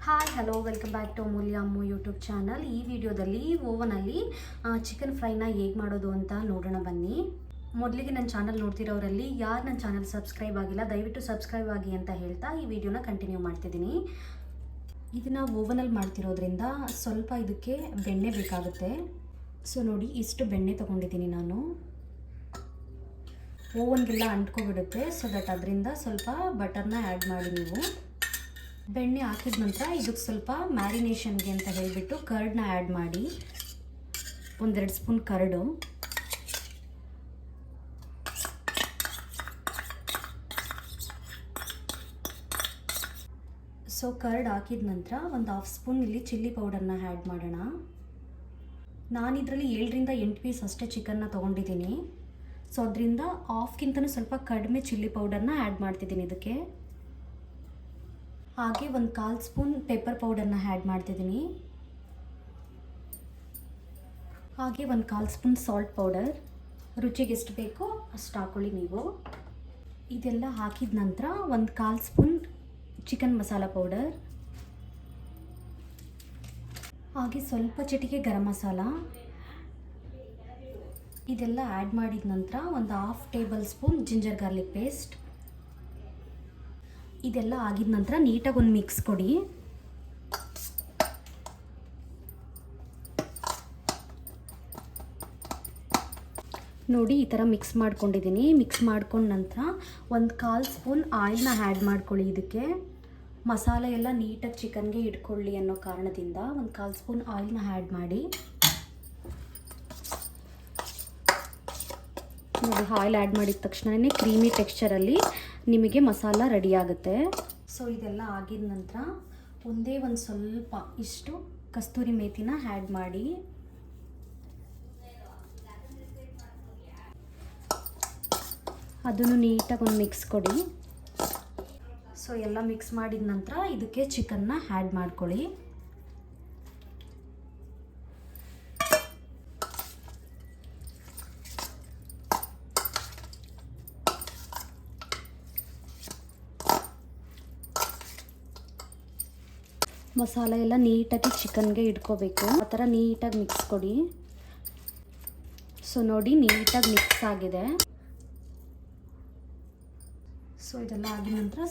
Hi hello welcome back to Amulya Ammu YouTube channel. ಈ ವಿಡಿಯೋದಲ್ಲಿ ಓವನಲ್ಲಿ chicken ಫ್ರೈನ ಹೇಗೆ ಮಾಡೋದು ಅಂತ ನೋಡೋಣ ಬನ್ನಿ. ಮೊದಲಿಗೆ ನನ್ನ ಚಾನಲ್ ನೋಡ್ತಿರೋರಲ್ಲಿ ಯಾರು ನನ್ನ ಚಾನಲ್ ಸಬ್ಸ್ಕ್ರೈಬ್ ಆಗಿಲ್ಲ ದಯವಿಟ್ಟು ಸಬ್ಸ್ಕ್ರೈಬ್ ಆಗಿ ಅಂತ ಹೇಳ್ತಾ ಈ ವಿಡಿಯೋನ ಕಂಟಿನ್ಯೂ ಮಾಡ್ತಿದ್ದೀನಿ. ಇದನ್ನು ಓವನಲ್ಲಿ ಮಾಡ್ತಿರೋದ್ರಿಂದ ಸ್ವಲ್ಪ ಇದಕ್ಕೆ ಬೆಣ್ಣೆ ಬೇಕಾಗುತ್ತೆ. ಸೊ ನೋಡಿ, ಇಷ್ಟು ಬೆಣ್ಣೆ ತೊಗೊಂಡಿದ್ದೀನಿ ನಾನು. ಓವನ್ಗೆಲ್ಲ ಅಂಟ್ಕೊಬಿಡುತ್ತೆ, ಸೊ ದಟ್ ಅದರಿಂದ ಸ್ವಲ್ಪ ಬಟರ್ನ ಆ್ಯಡ್ ಮಾಡಿ ನೀವು. ಬೆಣ್ಣೆ ಹಾಕಿದ ನಂತರ ಇದಕ್ಕೆ ಸ್ವಲ್ಪ ಮ್ಯಾರಿನೇಷನ್ಗೆ ಅಂತ ಹೇಳಿಬಿಟ್ಟು ಕರ್ಡ್ನ ಆ್ಯಡ್ ಮಾಡಿ. 1-2 ಸ್ಪೂನ್ ಕರ್ಡು, ಸೊ ಕರ್ಡ್ ಹಾಕಿದ ನಂತರ 1/2 ಸ್ಪೂನ್ ಇಲ್ಲಿ ಚಿಲ್ಲಿ ಪೌಡರ್ನ ಆ್ಯಡ್ ಮಾಡೋಣ. ನಾನಿದರಲ್ಲಿ 7-8 ಪೀಸ್ ಅಷ್ಟೇ ಚಿಕನ್ನ ತೊಗೊಂಡಿದ್ದೀನಿ. ಸೊ ಅದರಿಂದ ಹಾಫ್ಗಿಂತನೂ ಸ್ವಲ್ಪ ಕಡಿಮೆ ಚಿಲ್ಲಿ ಪೌಡರ್ನ ಆ್ಯಡ್ ಮಾಡ್ತಿದ್ದೀನಿ ಇದಕ್ಕೆ. ಹಾಗೆ 1/4 ಸ್ಪೂನ್ ಪೆಪ್ಪರ್ ಪೌಡರ್ನ ಆ್ಯಡ್ ಮಾಡ್ತಿದ್ದೀನಿ. ಹಾಗೆ 1/4 ಸ್ಪೂನ್ ಸಾಲ್ಟ್ ಪೌಡರ್, ರುಚಿಗೆ ಎಷ್ಟು ಬೇಕೋ ಅಷ್ಟು ಹಾಕ್ಕೊಳ್ಳಿ ನೀವು. ಇದೆಲ್ಲ ಹಾಕಿದ ನಂತರ 1/4 ಸ್ಪೂನ್ ಚಿಕನ್ ಮಸಾಲ ಪೌಡರ್, ಹಾಗೆ ಸ್ವಲ್ಪ ಚಿಟಿಕೆ ಗರಂ ಮಸಾಲ, ಇದೆಲ್ಲ ಆ್ಯಡ್ ಮಾಡಿದ ನಂತರ 1/2 table spoon ginger garlic paste. ಇದೆಲ್ಲ ಆಗಿದ ನಂತರ ನೀಟಾಗಿ ಒಂದು ಮಿಕ್ಸ್ ಕೊಡಿ. ನೋಡಿ, ಈ ಥರ ಮಿಕ್ಸ್ ಮಾಡ್ಕೊಂಡಿದ್ದೀನಿ. ಮಿಕ್ಸ್ ಮಾಡ್ಕೊಂಡ ನಂತರ 1/4 ಸ್ಪೂನ್ ಆಯಿಲ್ನ ಆ್ಯಡ್ ಮಾಡ್ಕೊಳ್ಳಿ. ಇದಕ್ಕೆ ಮಸಾಲೆ ಎಲ್ಲ ನೀಟಾಗಿ ಚಿಕನ್ಗೆ ಇಟ್ಕೊಳ್ಳಿ ಅನ್ನೋ ಕಾರಣದಿಂದ 1/4 ಸ್ಪೂನ್ ಆಯಿಲ್ನ ಆ್ಯಡ್ ಮಾಡಿ. ನೋಡಿ, ಆಯಿಲ್ ಆ್ಯಡ್ ಮಾಡಿದ ತಕ್ಷಣವೇ ಕ್ರೀಮಿ ಟೆಕ್ಸ್ಚರಲ್ಲಿ ನಿಮಗೆ ಮಸಾಲ ರೆಡಿ ಆಗುತ್ತೆ. ಸೊ ಇದೆಲ್ಲ ಆಗಿದ ನಂತರ ಒಂದೇ ಒಂದು ಸ್ವಲ್ಪ ಇಷ್ಟು ಕಸ್ತೂರಿ ಮೇಥಿನ ಆ್ಯಡ್ ಮಾಡಿ. ಅದನ್ನು ನೀಟಾಗಿ ಒಂದು ಮಿಕ್ಸ್ ಕೊಡಿ. ಸೊ ಎಲ್ಲ ಮಿಕ್ಸ್ ಮಾಡಿದ ನಂತರ ಇದಕ್ಕೆ ಚಿಕನ್ನ ಆ್ಯಡ್ ಮಾಡ್ಕೊಳ್ಳಿ. ಮಸಾಲೆ ಎಲ್ಲ ನೀಟಾಗಿ ಚಿಕನ್ಗೆ ಇಟ್ಕೋಬೇಕು. ಆ ಥರ ನೀಟಾಗಿ ಮಿಕ್ಸ್ ಕೊಡಿ. ಸೊ ನೋಡಿ, ನೀಟಾಗಿ ಮಿಕ್ಸ್ ಆಗಿದೆ. ಸೊ ಇದೆಲ್ಲ ಆಗಿದ ನಂತರ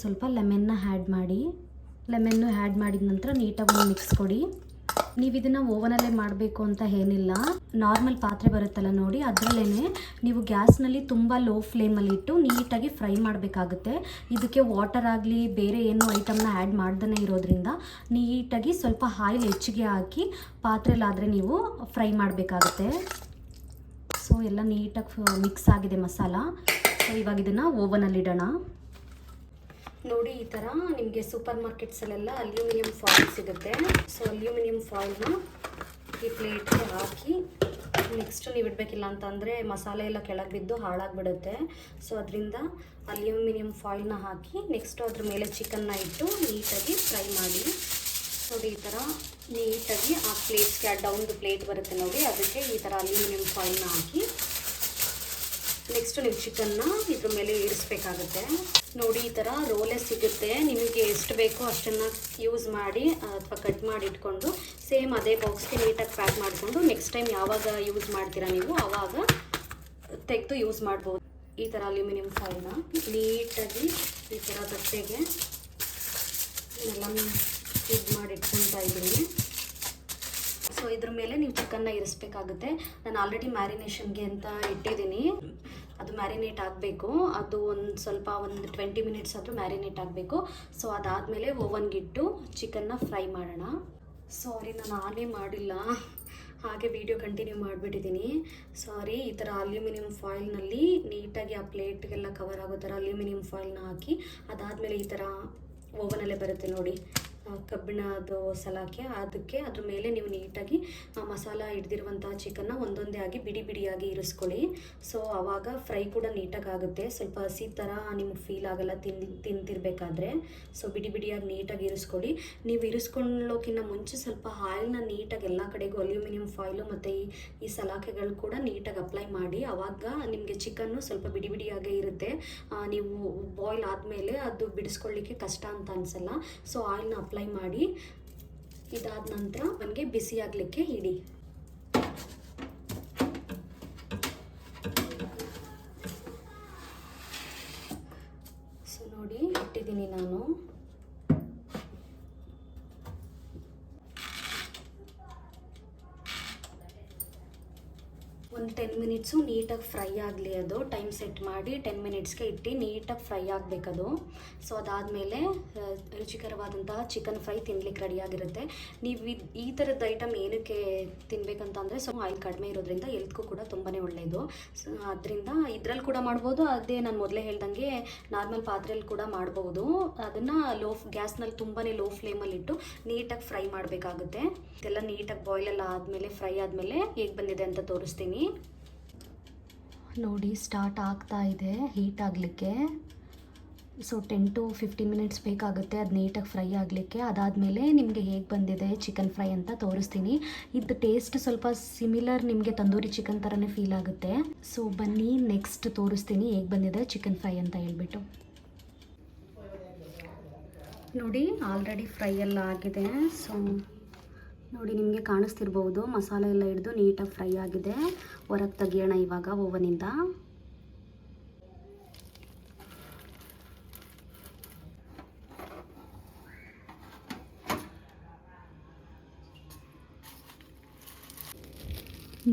ಸ್ವಲ್ಪ ಲೆಮನ್ನ ಆ್ಯಡ್ ಮಾಡಿ. ಲೆಮನ್ನು ಆ್ಯಡ್ ಮಾಡಿದ ನಂತರ ನೀಟಾಗಿ ಒಂದು ಮಿಕ್ಸ್ ಕೊಡಿ. ನೀವು ಇದನ್ನು ಓವನಲ್ಲೇ ಮಾಡಬೇಕು ಅಂತ ಏನಿಲ್ಲ. ನಾರ್ಮಲ್ ಪಾತ್ರೆ ಬರುತ್ತಲ್ಲ ನೋಡಿ, ಅದರಲ್ಲೇ ನೀವು ಗ್ಯಾಸ್ನಲ್ಲಿ ತುಂಬ ಲೋ ಫ್ಲೇಮಲ್ಲಿ ಇಟ್ಟು ನೀಟಾಗಿ ಫ್ರೈ ಮಾಡಬೇಕಾಗುತ್ತೆ. ಇದಕ್ಕೆ ವಾಟರ್ ಆಗಲಿ ಬೇರೆ ಏನೋ ಐಟಮ್ನ ಆ್ಯಡ್ ಮಾಡ್ದೇ ಇರೋದ್ರಿಂದ ನೀಟಾಗಿ ಸ್ವಲ್ಪ ಆಯಿಲ್ ಹೆಚ್ಚಿಗೆ ಹಾಕಿ ಪಾತ್ರೆಲಾದರೆ ನೀವು ಫ್ರೈ ಮಾಡಬೇಕಾಗುತ್ತೆ. ಸೊ ಎಲ್ಲ ನೀಟಾಗಿ ಮಿಕ್ಸ್ ಆಗಿದೆ ಮಸಾಲ. ಸೊ ಇವಾಗ ಇದನ್ನು ಓವನಲ್ಲಿ ಇಡೋಣ. ನೋಡಿ, ಈ ಥರ ನಿಮಗೆ ಸೂಪರ್ ಮಾರ್ಕೆಟ್ಸಲ್ಲೆಲ್ಲ ಅಲ್ಯೂಮಿನಿಯಂ ಫಾಯಿಲ್ ಸಿಗುತ್ತೆ. ಸೊ ಅಲ್ಯೂಮಿನಿಯಂ ಫಾಯಿಲ್ನ ಈ ಪ್ಲೇಟ್ಗೆ ಹಾಕಿ ನೆಕ್ಸ್ಟು ನೀವು ಇಡಬೇಕಿಲ್ಲ ಅಂತಂದರೆ ಮಸಾಲೆ ಎಲ್ಲ ಕೆಳಗೆ ಬಿದ್ದು ಹಾಳಾಗಿಬಿಡುತ್ತೆ. ಸೊ ಅದರಿಂದ ಅಲ್ಯೂಮಿನಿಯಂ ಫಾಯಿಲ್ನ ಹಾಕಿ ನೆಕ್ಸ್ಟು ಅದ್ರ ಮೇಲೆ ಚಿಕನ್ನ ಇಟ್ಟು ನೀಟಾಗಿ ಫ್ರೈ ಮಾಡಿ. ನೋಡಿ, ಈ ಥರ ನೀಟಾಗಿ ಆ ಪ್ಲೇಟ್ಸ್ಗೆ ಡೌನ್ದು ಪ್ಲೇಟ್ ಬರುತ್ತೆ ನೋಡಿ, ಅದಕ್ಕೆ ಈ ಥರ ಅಲ್ಯೂಮಿನಿಯಂ ಫಾಯಿಲ್ನ ಹಾಕಿ ನೆಕ್ಸ್ಟು ನೀವು ಚಿಕನ್ನ ಇದ್ರ ಮೇಲೆ ಇರಿಸ್ಬೇಕಾಗುತ್ತೆ. ನೋಡಿ, ಈ ಥರ ರೋಲೇ ಸಿಗುತ್ತೆ. ನಿಮಗೆ ಎಷ್ಟು ಬೇಕೋ ಅಷ್ಟನ್ನು ಯೂಸ್ ಮಾಡಿ ಅಥವಾ ಕಟ್ ಮಾಡಿ ಇಟ್ಕೊಂಡು ಸೇಮ್ ಅದೇ ಬಾಕ್ಸ್ಗೆ ನೀಟಾಗಿ ಪ್ಯಾಕ್ ಮಾಡಿಕೊಂಡು ನೆಕ್ಸ್ಟ್ ಟೈಮ್ ಯಾವಾಗ ಯೂಸ್ ಮಾಡ್ತೀರಾ ನೀವು ಆವಾಗ ತೆಗೆದು ಯೂಸ್ ಮಾಡ್ಬೋದು. ಈ ಥರ ಅಲ್ಯೂಮಿನಿಯಂ ಫಾಯಿಲ್ನ ನೀಟಾಗಿ ಈ ಥರ ತಟ್ಟೆಗೆ ಎಲ್ಲ ಇದು ಮಾಡಿ ಇಟ್ಕೊತಾ ಇದ್ದೀನಿ. ಸೊ ಇದ್ರ ಮೇಲೆ ನೀವು ಚಿಕನ್ನ ಇರಿಸ್ಬೇಕಾಗುತ್ತೆ. ನಾನು ಆಲ್ರೆಡಿ ಮ್ಯಾರಿನೇಷನ್ಗೆ ಅಂತ ಇಟ್ಟಿದ್ದೀನಿ. ಅದು ಮ್ಯಾರಿನೇಟ್ ಆಗಬೇಕು. ಅದು ಒಂದು 20 ಮಿನಿಟ್ಸ್ ಆದರೂ ಮ್ಯಾರಿನೇಟ್ ಆಗಬೇಕು. ಸೊ ಅದಾದಮೇಲೆ ಓವನ್ಗಿಟ್ಟು ಚಿಕನ್ನ ಫ್ರೈ ಮಾಡೋಣ. ಸಾರಿ, ನಾನು ಆನೇ ಮಾಡಿಲ್ಲ, ಹಾಗೆ ವಿಡಿಯೋ ಕಂಟಿನ್ಯೂ ಮಾಡಿಬಿಟ್ಟಿದ್ದೀನಿ. ಸಾರಿ. ಈ ಥರ ಅಲ್ಯೂಮಿನಿಯಂ ಫಾಯಿಲ್ನಲ್ಲಿ ನೀಟಾಗಿ ಆ ಪ್ಲೇಟ್ಗೆಲ್ಲ ಕವರ್ ಆಗೋ ಥರ ಅಲ್ಯೂಮಿನಿಯಂ ಫಾಯಿಲ್ನ ಹಾಕಿ ಅದಾದಮೇಲೆ ಈ ಥರ ಓವನಲ್ಲೇ ಬರುತ್ತೆ ನೋಡಿ ಕಬ್ಬಿಣದ ಸಲಾಕೆ, ಅದಕ್ಕೆ ಅದ್ರ ಮೇಲೆ ನೀವು ನೀಟಾಗಿ ಮಸಾಲ ಹಿಡ್ದಿರುವಂಥ ಚಿಕನ್ನ ಒಂದೊಂದೇ ಆಗಿ ಬಿಡಿ ಬಿಡಿಯಾಗಿ ಇರಿಸ್ಕೊಳ್ಳಿ. ಸೊ ಆವಾಗ ಫ್ರೈ ಕೂಡ ನೀಟಾಗಿ ಆಗುತ್ತೆ. ಸ್ವಲ್ಪ ಹಸಿ ಥರ ನಿಮ್ಗೆ ಫೀಲ್ ಆಗಲ್ಲ ತಿಂತಿರ್ಬೇಕಾದ್ರೆ. ಸೊ ಬಿಡಿ ಬಿಡಿಯಾಗಿ ನೀಟಾಗಿ ಇರಿಸ್ಕೊಳ್ಳಿ. ನೀವು ಇರಿಸ್ಕೊಳ್ಳೋಕ್ಕಿಂತ ಮುಂಚೆ ಸ್ವಲ್ಪ ಆಯಿಲ್ನ ನೀಟಾಗಿ ಎಲ್ಲ ಕಡೆಗೂ ಅಲ್ಯೂಮಿನಿಯಂ ಫಾಯಿಲು ಮತ್ತು ಈ ಸಲಾಕೆಗಳು ಕೂಡ ನೀಟಾಗಿ ಅಪ್ಲೈ ಮಾಡಿ. ಆವಾಗ ನಿಮಗೆ ಚಿಕನ್ನು ಸ್ವಲ್ಪ ಬಿಡಿ ಬಿಡಿಯಾಗೇ ಇರುತ್ತೆ. ನೀವು ಬಾಯ್ಲ್ ಆದಮೇಲೆ ಅದು ಬಿಡಿಸ್ಕೊಳ್ಳಿಕ್ಕೆ ಕಷ್ಟ ಅಂತ ಅನಿಸಲ್ಲ. ಸೊ ಆಯಿಲ್ನ ಅಪ್ಲೈ ಅಪ್ಲೈ ಮಾಡಿ ಇದಾದ ನಂತರ ನನಗೆ ಬಿಸಿ ಆಗಲಿಕ್ಕೆ ಇಡಿ. ಸೊ ನೋಡಿ ಇಟ್ಟಿದ್ದೀನಿ ನಾನು. ಒಂದು 10 ಮಿನಿಟ್ಸು ನೀಟಾಗಿ ಫ್ರೈ ಆಗಲಿ. ಅದು ಟೈಮ್ ಸೆಟ್ ಮಾಡಿ 10 ಮಿನಿಟ್ಸ್ಗೆ ಇಟ್ಟು ನೀಟಾಗಿ ಫ್ರೈ ಆಗಬೇಕದು. ಸೊ ಅದಾದಮೇಲೆ ರುಚಿಕರವಾದಂತಹ ಚಿಕನ್ ಫ್ರೈ ತಿನ್ಲಿಕ್ಕೆ ರೆಡಿಯಾಗಿರುತ್ತೆ. ನೀವು ಈ ಥರದ ಐಟಮ್ ಏನಕ್ಕೆ ತಿನ್ನಬೇಕಂತ ಅಂದರೆ ಸೊ ಆಯಿಲ್ ಕಡಿಮೆ ಇರೋದ್ರಿಂದ ಎಲ್ತ್ಗೂ ಕೂಡ ತುಂಬಾ ಒಳ್ಳೆಯದು. ಸೊ ಅದರಿಂದ ಇದರಲ್ಲಿ ಕೂಡ ಮಾಡ್ಬೋದು. ಅದೇ ನಾನು ಮೊದಲೇ ಹೇಳ್ದಂಗೆ ನಾರ್ಮಲ್ ಪಾತ್ರೆಯಲ್ಲಿ ಕೂಡ ಮಾಡ್ಬೋದು. ಅದನ್ನು ಗ್ಯಾಸ್ನಲ್ಲಿ ತುಂಬಾ ಲೋ ಫ್ಲೇಮಲ್ಲಿ ಇಟ್ಟು ನೀಟಾಗಿ ಫ್ರೈ ಮಾಡಬೇಕಾಗುತ್ತೆ. ಇದೆಲ್ಲ ನೀಟಾಗಿ ಬಾಯ್ಲೆಲ್ಲ ಆದಮೇಲೆ ಫ್ರೈ ಆದಮೇಲೆ ಹೇಗೆ ಬಂದಿದೆ ಅಂತ ತೋರಿಸ್ತೀನಿ ನೋಡಿ. ಸ್ಟಾರ್ಟ್ ಆಗ್ತಾ ಇದೆ ಹೀಟ್ ಆಗಲಿಕ್ಕೆ. ಸೊ 10 to 15 ಮಿನಿಟ್ಸ್ ಬೇಕಾಗುತ್ತೆ ಅದು ನೀಟಾಗಿ ಫ್ರೈ ಆಗಲಿಕ್ಕೆ. ಅದಾದಮೇಲೆ ನಿಮಗೆ ಹೇಗೆ ಬಂದಿದೆ ಚಿಕನ್ ಫ್ರೈ ಅಂತ ತೋರಿಸ್ತೀನಿ. ಇದು ಟೇಸ್ಟ್ ಸ್ವಲ್ಪ ಸಿಮಿಲರ್ ನಿಮಗೆ ತಂದೂರಿ ಚಿಕನ್ ಥರನೇ ಫೀಲ್ ಆಗುತ್ತೆ. ಸೊ ಬನ್ನಿ ನೆಕ್ಸ್ಟ್ ತೋರಿಸ್ತೀನಿ ಹೇಗೆ ಬಂದಿದೆ ಚಿಕನ್ ಫ್ರೈ ಅಂತ ಹೇಳ್ಬಿಟ್ಟು. ನೋಡಿ ಆಲ್ರೆಡಿ ಫ್ರೈ ಎಲ್ಲ ಆಗಿದೆ. ಸೊ ನೋಡಿ ನಿಮಗೆ ಕಾಣಿಸ್ತಿರ್ಬೋದು ಮಸಾಲೆ ಎಲ್ಲ ಹಿಡಿದು ನೀಟಾಗಿ ಫ್ರೈ ಆಗಿದೆ. ಹೊರಗೆ ತೆಗಿಯೋಣ ಇವಾಗ ಓವನಿಂದ.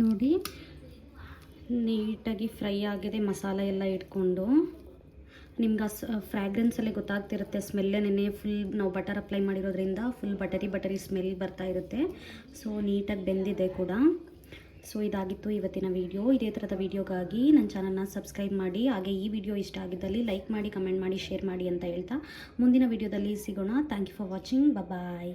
ನೋಡಿ ನೀಟಾಗಿ ಫ್ರೈ ಆಗಿದೆ ಮಸಾಲೆ ಎಲ್ಲ ಇಟ್ಕೊಂಡು. ನಿಮ್ಗೆ ಫ್ರ್ಯಾಗ್ರೆನ್ಸಲ್ಲೇ ಗೊತ್ತಾಗ್ತಿರುತ್ತೆ, ಸ್ಮೆಲ್ಲೇನೆ ಫುಲ್ ನಾವು ಬಟರ್ ಅಪ್ಲೈ ಮಾಡಿರೋದ್ರಿಂದ ಫುಲ್ ಬಟರಿ ಸ್ಮೆಲ್ ಬರ್ತಾ ಇರುತ್ತೆ. ಸೊ ನೀಟಾಗಿ ಬೆಂದಿದೆ ಕೂಡ. ಸೊ ಇದಾಗಿತ್ತು ಇವತ್ತಿನ ವಿಡಿಯೋ. ಇದೇ ಥರದ ವಿಡಿಯೋಗಾಗಿ ನನ್ನ ಚಾನಲ್ನ ಸಬ್ಸ್ಕ್ರೈಬ್ ಮಾಡಿ. ಹಾಗೆ ಈ ವಿಡಿಯೋ ಇಷ್ಟ ಆಗಿದ್ದಲ್ಲಿ ಲೈಕ್ ಮಾಡಿ, ಕಮೆಂಟ್ ಮಾಡಿ, ಶೇರ್ ಮಾಡಿ ಅಂತ ಹೇಳ್ತಾ ಮುಂದಿನ ವಿಡಿಯೋದಲ್ಲಿ ಸಿಗೋಣ. Thank you for watching. Bye.